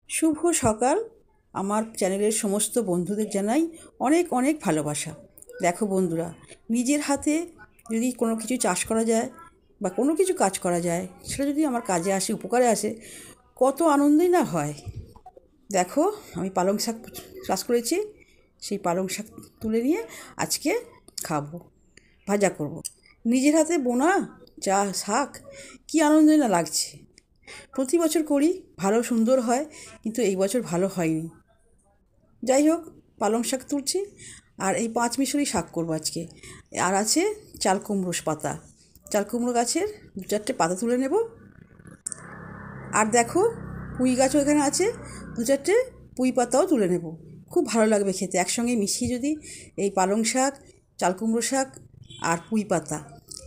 শুভ সকাল। আমার চ্যানেলের সমস্ত বন্ধুদের জানাই অনেক অনেক ভালোবাসা। দেখো বন্ধুরা, নিজের হাতে যদি কোনো কিছু চাষ করা যায় বা কোনো কিছু কাজ করা যায়, সেটা যদি আমার কাজে আসে, উপকারে আসে, কত আনন্দই না হয়। দেখো, আমি পালং শাক চাষ করেছি। সেই পালং শাক তুলে নিয়ে আজকে খাবো, ভাজা করব। নিজের হাতে বোনা শাক কী আনন্দই না লাগছে। প্রতি বছর করি, ভালো সুন্দর হয়, কিন্তু এই বছর ভালো হয়নি। যাই হোক, পালং শাক তুলছি আর এই 5 মিশালি শাক করবো আজকে। আর আছে চাল কুমড়ো পাতা, চাল কুমড়ো গাছের 2-4টে পাতা তুলে নেব। আর দেখো, পুঁই গাছও এখানে আছে, 2-4টে পুঁই পাতাও তুলে নেব। খুব ভালো লাগবে খেতে, একসঙ্গে মিশিয়ে যদি এই পালং শাক, চাল কুমড়ো শাক আর পুঁই পাতা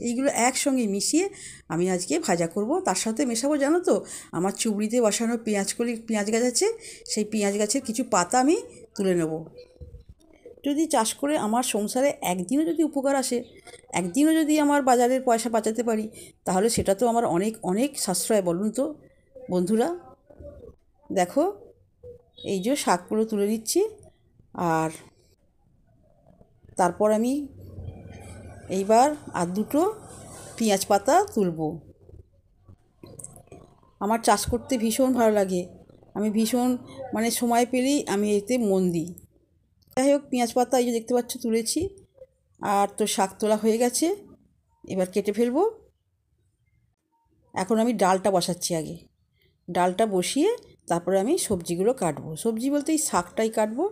এইগুলো একসঙ্গে মিশিয়ে আমি আজকে ভাজা করব। তার সাথে মেশাবো জানো তো, আমার চুবড়িতে বসানো পেঁয়াজ গাছ আছে, সেই পেঁয়াজ গাছের কিছু পাতা আমি তুলে নেব। যদি চাষ করে আমার সংসারে একদিনও যদি উপকার আসে, একদিনও যদি আমার বাজারের পয়সা বাঁচাতে পারি, তাহলে সেটা তো আমার অনেক অনেক সাশ্রয়, বলুন তো বন্ধুরা। দেখো, এই যে শাকগুলো তুলে নিচ্ছি, আর তারপর আমি এইবার আর 2টো পেঁয়াজ পাতা তুলব। আমার চাষ করতে ভীষণ ভালো লাগে, আমি ভীষণ সময় পেলেই আমি এতে মন দিই। যাই হোক, পেঁয়াজ পাতা এই যে দেখতে পাচ্ছ তুলেছি, আর তো শাক তোলা হয়ে গেছে, এবার কেটে ফেলবো। এখন আমি ডালটা বসাচ্ছি আগে, ডালটা বসিয়ে তারপরে আমি সবজিগুলো কাটবো। সবজি বলতে এই শাকটাই কাটবো,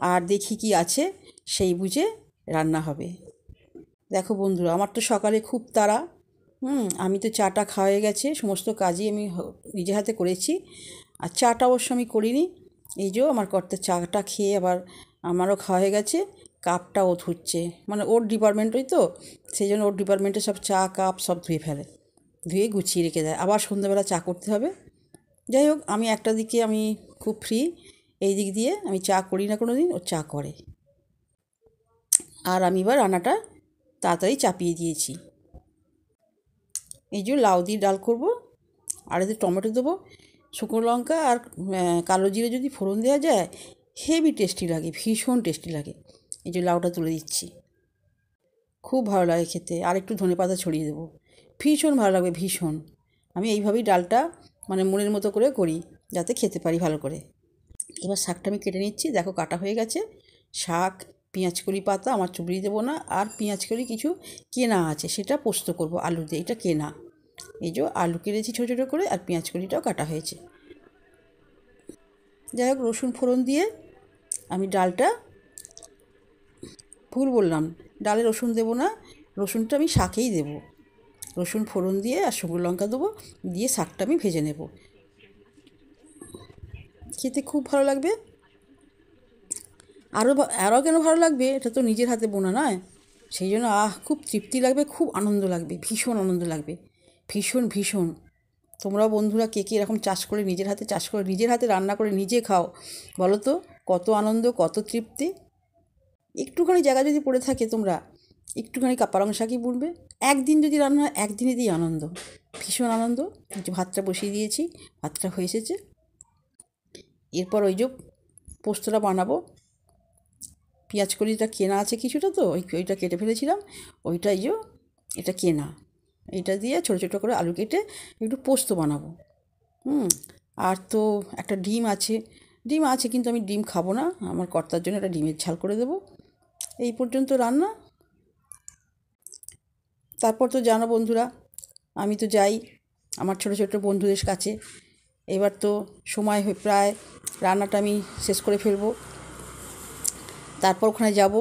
আর দেখি কি আছে সেই বুঝে রান্না হবে। দেখো বন্ধুরা, আমার তো সকালে খুব তাড়া। আমি তো চাটা খাওয়া হয়ে গেছে, সমস্ত কাজই আমি নিজের হাতে করেছি। আর চাটা অবশ্য আমি করিনি, এই যে আমার কর্তা চাটা খেয়ে আবার আমারও খাওয়া হয়ে গেছে। কাপটা ও ধুচ্ছে, ওর ডিপার্টমেন্টই তো, সেই জন্য ওর ডিপার্টমেন্টে সব চা কাপ সব ধুয়ে ফেলে, ধুয়ে গুছিয়ে রেখে দেয়, আবার সন্ধ্যাবেলা চা করতে হবে। যাই হোক, আমি একটা দিকে আমি খুব ফ্রি, এই দিক দিয়ে আমি চা করি না কোনো দিন, ও চা করে। আর আমি এবার রান্নাটা তাড়াতাড়ি চাপিয়ে দিয়েছি। এই যে লাউ দিয়ে ডাল করব, আর এতে টমেটো দেবো, শুকনো লঙ্কা আর কালো জিরে যদি ফোড়ন দেওয়া যায়, হেভি টেস্টি লাগে, ভীষণ টেস্টি লাগে। এই যে লাউটা তুলে দিচ্ছি, খুব ভালো লাগে খেতে। আর একটু ধনেপাতা ছড়িয়ে দেবো, ভীষণ ভালো লাগবে, ভীষণ। আমি এইভাবেই ডালটা মনের মতো করে করি, যাতে খেতে পারি ভালো করে। এবার শাকটা আমি কেটে নিচ্ছি, দেখো কাটা হয়ে গেছে। শাক, পেঁয়াজকলি পাতা আমার চুবড়ি দেবো না, আর পেঁয়াজকলি কিছু কেনা আছে, সেটা পোস্ত করব আলু দিয়ে, এটা কেনা। এই যে আলু কেটেছি ছোটো ছোটো করে, আর পেঁয়াজকলিটাও কাটা হয়েছে। যাই হোক, রসুন ফোড়ন দিয়ে আমি ডালটা, ভুল বললাম, ডালে রসুন দেবো না, রসুনটা আমি শাকেই দেবো। রসুন ফোড়ন দিয়ে আর শুকনো লঙ্কা দেবো, দিয়ে শাকটা আমি ভেজে নেব, খেতে খুব ভালো লাগবে। আরও কেন ভালো লাগবে, এটা তো নিজের হাতে বোনা নয়, সেই জন্য খুব তৃপ্তি লাগবে, খুব আনন্দ লাগবে, ভীষণ আনন্দ লাগবে, ভীষণ ভীষণ। তোমরাও বন্ধুরা কে কে এরকম চাষ করে, নিজের হাতে চাষ করে, নিজের হাতে রান্না করে নিজে খাও, বলো তো কত আনন্দ, কত তৃপ্তি। একটুখানি জায়গা যদি পড়ে থাকে, তোমরা একটুখানি পালং শাকই বুনবে, একদিন যদি রান্না হয়, একদিনেতেই আনন্দ, ভীষণ আনন্দ। ভাতটা বসিয়ে দিয়েছি, ভাতটা হয়ে এসেছে। এরপর ওই যে পোস্তটা বানাবো। পেঁয়াজকলিটা কেনা আছে কিছুটা, তো ওইটা কেটে ফেলেছিলাম, ওইটাই যে এটা কেনা, এটা দিয়ে ছোটো ছোটো করে আলু কেটে একটু পোস্ত বানাবো। আর তো একটা ডিম আছে, কিন্তু আমি ডিম খাবো না, আমার কর্তার জন্য একটা ডিমের ঝাল করে দেবো। এই পর্যন্ত রান্না। তারপর তো জানো বন্ধুরা, আমি তো যাই আমার ছোটো ছোটো বন্ধুদের কাছে। এবার তো সময় প্রায়, রান্নাটা আমি শেষ করে ফেলবো, তারপর ওখানে যাব।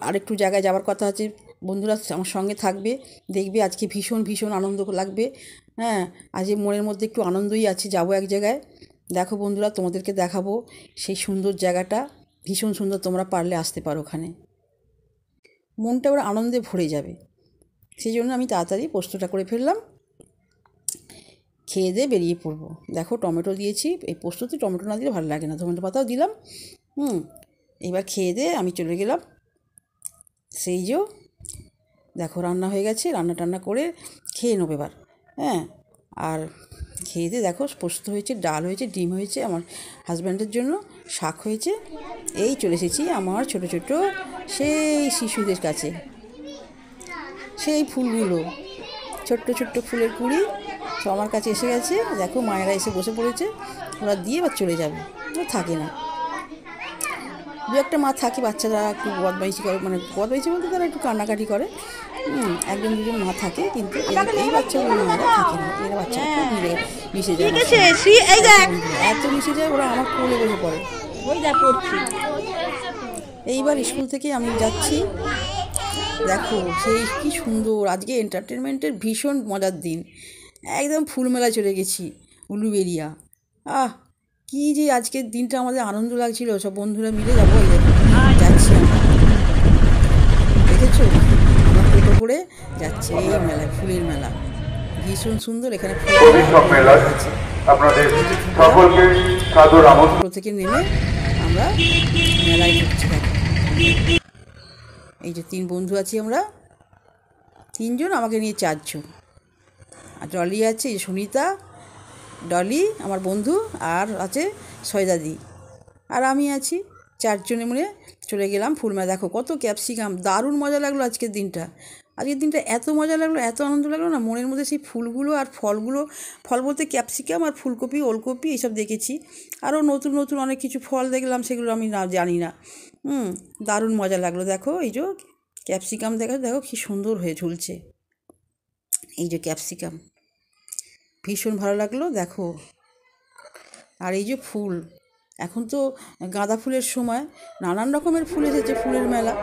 আরেকটু জায়গায় যাওয়ার কথা আছে, বন্ধুরা আমার সঙ্গে থাকবে, দেখবে আজকে ভীষণ ভীষণ আনন্দ লাগবে। হ্যাঁ, আজ মনের মধ্যে একটু আনন্দই আছে, যাব এক জায়গায়। দেখো বন্ধুরা, তোমাদেরকে দেখাবো সেই সুন্দর জায়গাটা, ভীষণ সুন্দর, তোমরা পারলে আসতে পারো ওখানে, মনটা ওরা আনন্দে ভরে যাবে। সেই জন্য আমি তাড়াতাড়ি পোস্তটা করে ফেললাম, খেয়ে দিয়ে বেরিয়ে পড়বো। দেখো টমেটো দিয়েছি, এই পোস্ততে টমেটো না দিলে ভালো লাগে না, টমেটো পাতাও দিলাম। এবার খেয়ে দিয়ে আমি চলে গেলাম। সেই যে দেখো রান্না হয়ে গেছে, রান্না টান্না করে খেয়ে নেবো এবার। হ্যাঁ, আর খেয়ে দিয়ে দেখো পোস্ত হয়েছে, ডাল হয়েছে, ডিম হয়েছে, আমার হাজব্যান্ডের জন্য শাক হয়েছে। এই চলে এসেছি আমার ছোট ছোট সেই শিশুদের কাছে। সেই ফুলগুলো, ছোট্ট ছোট্ট ফুলের কুঁড়ি সব আমার কাছে এসে গেছে। দেখো মায়েরা এসে বসে পড়েছে, ওরা দিয়ে এবার চলে যাবে, থাকে না। দু একটা মা থাকে, বাচ্চারা একটু বদমাইশি করে, মানে বদমাইশি বলতে তারা একটু কান্নাকাটি করে, একজন দুজন মা থাকে, কিন্তু এই বাচ্চাগুলো মায়েরা থাকে না। এরা বাচ্চারা খুব মিশে যায়, এত মিশে যায় ওরা আমার কোলে বসে পড়ে। এইবার স্কুল থেকে আমি যাচ্ছি, দেখো সেই কি সুন্দর, আজকে এন্টারটেনমেন্টের ভীষণ মজার দিন, একদম ফুলমেলায় চলে গেছি উলুবেড়িয়া। কি যে আজকের দিনটা আমাদের আনন্দ লাগছিল, সব বন্ধুরা মিলে যাবো, যাচ্ছি আমরা, দেখেছো আমরা টোটো করে যাচ্ছি এই মেলায়, ফুলের মেলা ভীষণ সুন্দর। এখানে টোটো থেকে নেমে আমরা মেলায় ঢুকছি। এই যে 3 বন্ধু আছি আমরা, 3 জন, আমাকে নিয়ে 4 জন, আর ডলি আছে, এই সুনিতা, ডলি আমার বন্ধু, আর আছে সয়দাদি, আর আমি আছি, 4 জনে মিলে চলে গেলাম ফুলমেলা। দেখো কত ক্যাপসিকাম, দারুণ মজা লাগলো আজকের দিনটা। আজকের দিনটা এত মজা লাগলো, এত আনন্দ লাগলো না, মনের মধ্যে সেই ফুলগুলো আর ফলগুলো, ফল বলতে ক্যাপসিকাম আর ফুলকপি, ওলকপি এইসব দেখেছি, আরও নতুন নতুন অনেক কিছু ফল দেখলাম, সেগুলো আমি জানি না। দারুণ মজা লাগলো। দেখো এই যে ক্যাপসিকাম, দেখো কী সুন্দর হয়ে ঝুলছে, এই যে ক্যাপসিকাম, ভীষণ ভালো লাগলো। দেখো আর এই যে ফুল, এখন তো গাঁদা ফুলের সময়, নানান রকমের ফুল এসেছে, ফুলের মেলা।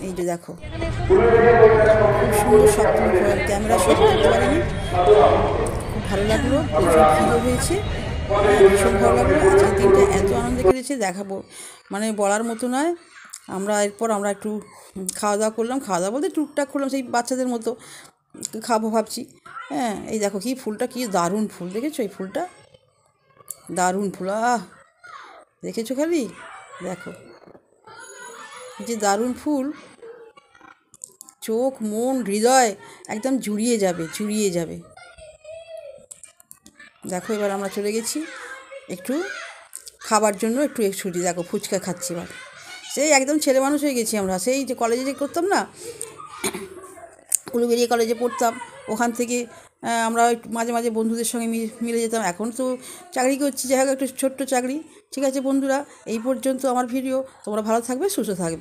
এই যে দেখো খুব সুন্দর, সব ক্যামেরা সব করতে পারিনি, খুব ভালো লাগলো, প্রচুর ভিড়ও হয়েছে, ভীষণ ভালো লাগলো। আজকের দিনটা এত আনন্দ কেটেছে দেখাবো, মানে বলার মতো নয়। এরপর আমরা একটু খাওয়া দাওয়া করলাম, খাওয়া দাওয়া বলতে টুকটাক করলাম, সেই বাচ্চাদের মতো খাবো ভাবছি। এই দেখো কি ফুলটা, কি দারুণ ফুল, দেখেছো এই ফুলটা, দারুণ ফুল, দেখেছো খালি, দেখো যে দারুণ ফুল, চোখ মন হৃদয় একদম জুড়িয়ে যাবে। দেখো এবার আমরা চলে গেছি একটু খাবার জন্য, একটু ছুটি, দেখো ফুচকা খাচ্ছি। এবার সেই একদম ছেলে মানুষ হয়ে গেছি আমরা, সেই যে কলেজে যে করতাম না, উলুবেড়িয়া কলেজে পড়তাম, ওখান থেকে আমরা মাঝে মাঝে বন্ধুদের সঙ্গে মিলে যেতাম। এখন তো চাকরি করছি, যাই হোক একটু ছোট্ট চাকরি। ঠিক আছে বন্ধুরা, এই পর্যন্ত আমার ভিডিও, তোমরা ভালো থাকবে, সুস্থ থাকবে।